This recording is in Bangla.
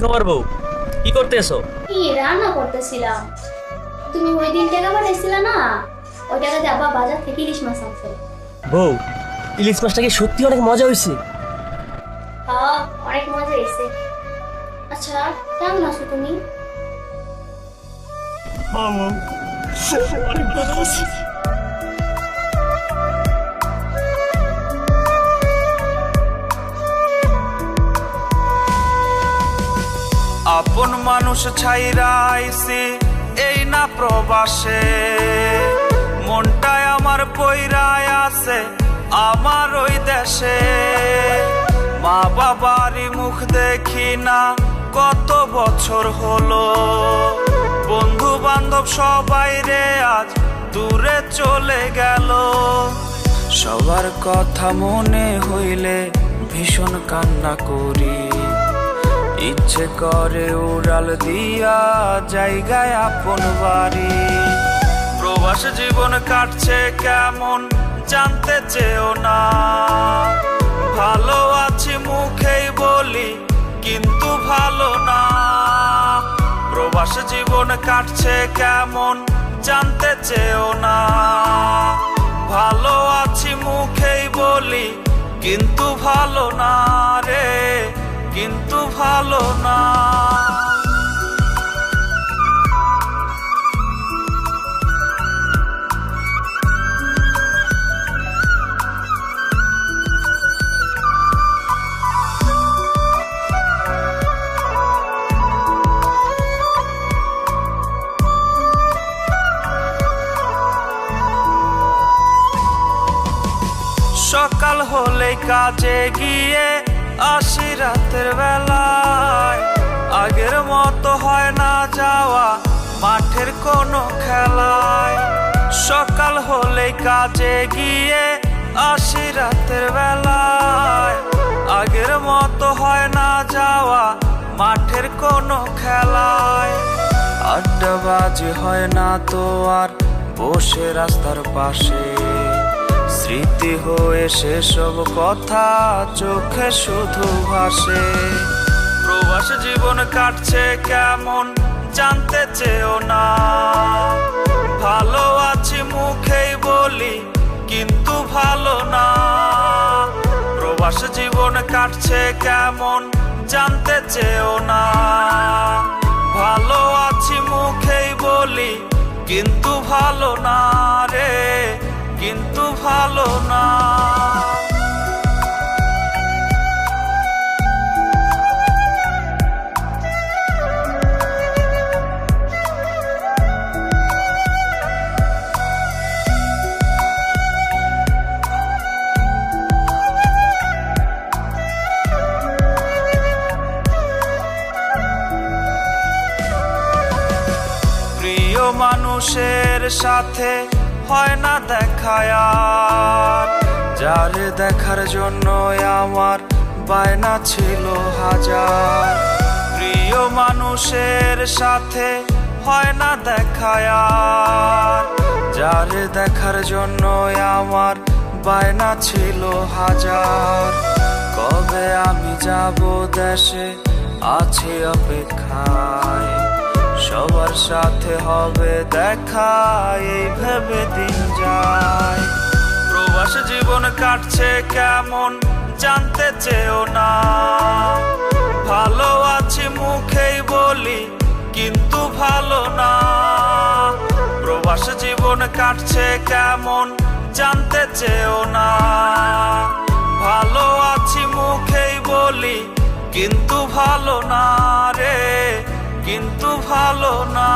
খবর বউ, কি করতেছো? কি রান্না করতেছিলাম। তুমি ওই দিন টাকা পাঠাইছিলা না, ওই টাকা দিয়ে আব্বা বাজার থেকে ইলিশ মাছ আনছে। বউ, ইলিশ মাছটা কি সত্যি অনেক মজা হয়েছে? হ্যাঁ, অনেক মজা হয়েছে। আচ্ছা, কেমন আছো তুমি? অনেক ভালো আছি। আপন মানুষ ছাইরা আইছি এই না প্রবাসে, মনটায় আমার পইরায় আছে আমার ওই দেশে। মা বাবারই মুখ দেখি না কত বছর হলো, বন্ধু বান্ধব সবাই রে আজ দূরে চলে গেল। সবার কথা মনে হইলে ভীষণ কান্না করি, ইচ্ছে করে উড়াল দিয়া জায়গায় আপন বাড়ি। প্রবাস জীবন কাটছে কেমন জানতে চেও না, ভালো আছি মুখেই বলি কিন্তু ভালো না। প্রবাস জীবন কাটছে কেমন জানতে চেও না, ভালো আছি মুখেই বলি কিন্তু ভালো না রে, কিন্তু ভালো না। সকাল হলে কাজে গিয়ে আসি রাতের বেলায়, আগের মতো হয় না যাওয়া মাঠের কোনো খেলায়। সকাল হলে কাজে গিয়ে আসি রাতের বেলায়, আগের মতো হয় না যাওয়া মাঠের কোনো খেলায়। আড্ডাবাজি হয় না তো আর বসে রাস্তার পাশে, স্মৃতি হয়ে সেসব কথা চোখে শুধু ভাসে। প্রবাস জীবন কাটছে কেমন জানতে চেও না, ভালো আছি মুখেই বলি কিন্তু ভালো না। প্রবাস জীবন কাটছে কেমন জানতে চেও না, ভালো আছি মুখেই বলি কিন্তু ভালো না রে, কিন্তু ভালো না। প্রিয় মানুষের সাথে হয় না দেখা আর, যার দেখার জন্য আমার বায়না ছিল হাজার। প্রিয় মানুষের সাথে হয় না দেখা আর, যার দেখার জন্য আমার বায়না ছিল হাজার। কবে আমি যাব দেশে আছি অপেক্ষায়, সবার সাথে হবে দেখা এই ভেবে দিন যায়। প্রবাস জীবন কাটছে কেমন জানতে চেও না, ভালো আছি মুখেই বলি কিন্তু ভালো না। প্রবাস জীবন কাটছে কেমন জানতে চেও না, ভালো আছি মুখেই বলি কিন্তু ভালো না রে, কিন্তু ভালো না।